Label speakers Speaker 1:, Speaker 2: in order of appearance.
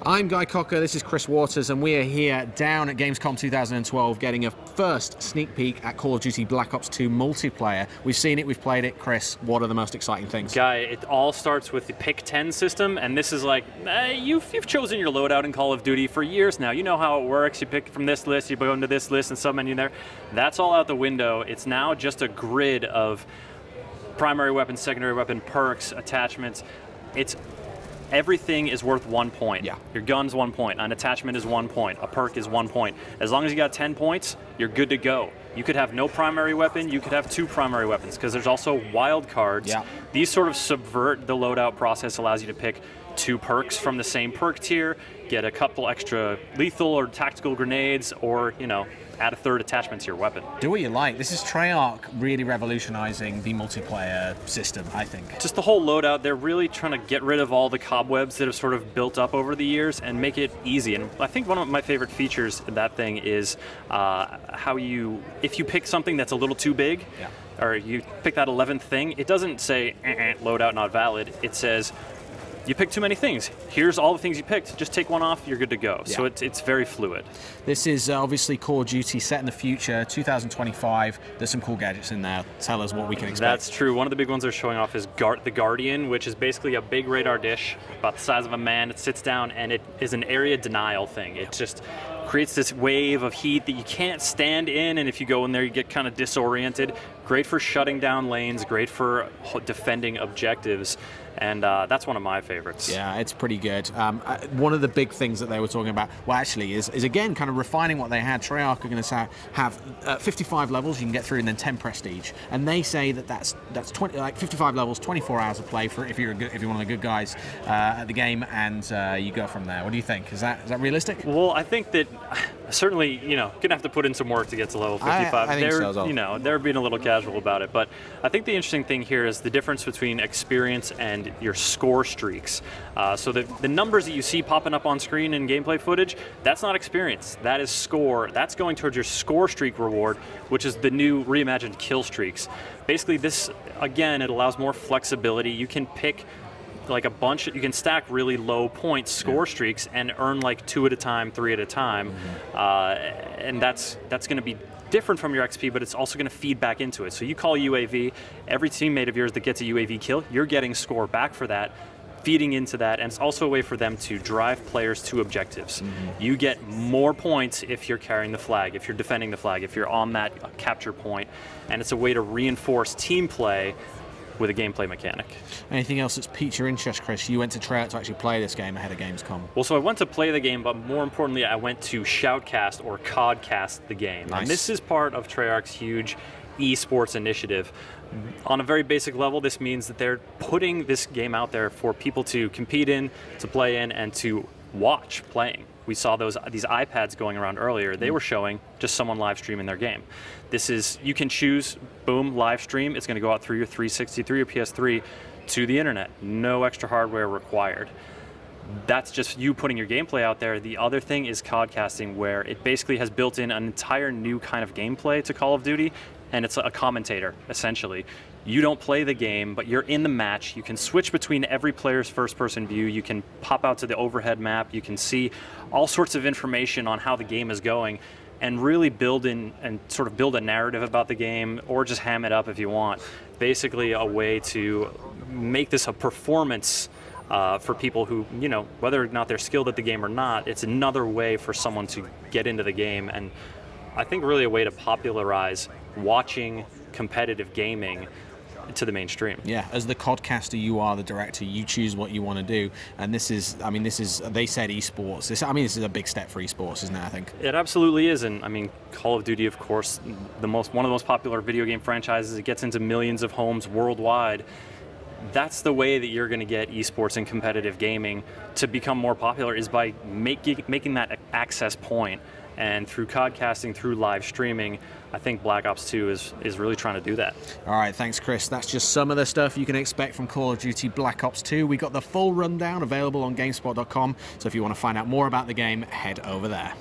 Speaker 1: I'm Guy Cocker, this is Chris Waters, and we are here down at Gamescom 2012 getting a first sneak peek at Call of Duty Black Ops 2 multiplayer. We've seen it, we've played it. Chris, what are the most exciting things?
Speaker 2: Guy, it all starts with the pick 10 system, and this is like, you've chosen your loadout in Call of Duty for years now. You know how it works. You pick from this list, you go into this list and sub-menu there. That's all out the window. It's now just a grid of primary weapon, secondary weapon, perks, attachments. Everything is worth 1 point.
Speaker 1: Yeah.
Speaker 2: Your gun's 1 point. An attachment is 1 point. A perk is 1 point. As long as you got 10 points, you're good to go. You could have no primary weapon. You could have 2 primary weapons because there's also wild cards.
Speaker 1: Yeah.
Speaker 2: These sort of subvert the loadout process. Allows you to pick 2 perks from the same perk tier, get a couple extra lethal or tactical grenades, or add a 3rd attachment to your weapon.
Speaker 1: Do what you like. This is Treyarch really revolutionizing the multiplayer system, I think.
Speaker 2: Just the whole loadout, they're really trying to get rid of all the cobwebs that have sort of built up over the years and make it easy. And I think one of my favorite features of that thing is how if you pick something that's a little too big, or you pick that 11th thing, it doesn't say loadout not valid. It says, you picked too many things. Here's all the things you picked. Just take one off, you're good to go. Yeah. So it's very fluid.
Speaker 1: This is obviously Call of Duty set in the future, 2025. There's some cool gadgets in there. Tell us what we can expect.
Speaker 2: That's true. One of the big ones they're showing off is the Guardian, which is basically a big radar dish about the size of a man. It sits down and it is an area denial thing. It just creates this wave of heat that you can't stand in, and if you go in there you get kind of disoriented. Great for shutting down lanes, great for defending objectives, and that's one of my favorites.
Speaker 1: Yeah, it's pretty good. One of the big things that they were talking about, well actually, is again kind of refining what they had. Treyarch are going to have 55 levels you can get through and then 10 prestige, and they say that's 55 levels, 24 hours of play for if you're one of the good guys at the game, and you go from there. What do you think? Is that realistic?
Speaker 2: Well, I think that certainly gonna have to put in some work to get to level 55.
Speaker 1: I think so as well.
Speaker 2: They're being a little casual about it, but I think the interesting thing here is the difference between experience and your score streaks. So the numbers that you see popping up on screen in gameplay footage, that's not experience, that is score. That's going towards your score streak reward, which is the new reimagined kill streaks. Basically this, again, it allows more flexibility. You can pick like a bunch, you can stack really low point score streaks and earn like 2 at a time, 3 at a time, and that's going to be different from your XP, but it's also going to feed back into it. So you call UAV, every teammate of yours that gets a UAV kill, you're getting score back for that, feeding into that, and it's also a way for them to drive players to objectives. You get more points if you're carrying the flag, if you're defending the flag, if you're on that capture point, and it's a way to reinforce team play with a gameplay mechanic. Anything else that's piqued your interest, Chris? You went to Treyarch to actually play this game ahead of Gamescom. Well, so I went to play the game, but more importantly, I went to shoutcast or codcast the game.
Speaker 1: Nice.
Speaker 2: And this is part of Treyarch's huge esports initiative. On a very basic level, this means that they're putting this game out there for people to compete in, to play in, and to watch playing. We saw these iPads going around earlier. They were showing just someone live streaming their game. This is, you can choose, boom, live stream. It's going to go out through your 360, through your PS3 to the internet. No extra hardware required. That's just you putting your gameplay out there. The other thing is codcasting, where it basically has built in an entire new kind of gameplay to Call of Duty, and it's a commentator, essentially. You don't play the game, but you're in the match. You can switch between every player's first-person view. You can pop out to the overhead map. You can see all sorts of information on how the game is going, and really build in and sort of build a narrative about the game, or just ham it up if you want. Basically a way to make this a performance for people who, whether or not they're skilled at the game or not, it's another way for someone to get into the game, and I think really a way to popularize watching competitive gaming to the mainstream.
Speaker 1: Yeah, as the codcaster, you are the director. You choose what you want to do, and this is, they said esports. This is a big step for esports, isn't it? I think
Speaker 2: it absolutely is, and Call of Duty, of course, one of the most popular video game franchises. It gets into millions of homes worldwide. That's the way that you're going to get esports and competitive gaming to become more popular, is by making that access point. And through codcasting, through live streaming, I think Black Ops 2 is really trying to do that.
Speaker 1: All right, thanks, Chris. That's just some of the stuff you can expect from Call of Duty Black Ops 2. We got the full rundown available on GameSpot.com, so if you want to find out more about the game, head over there.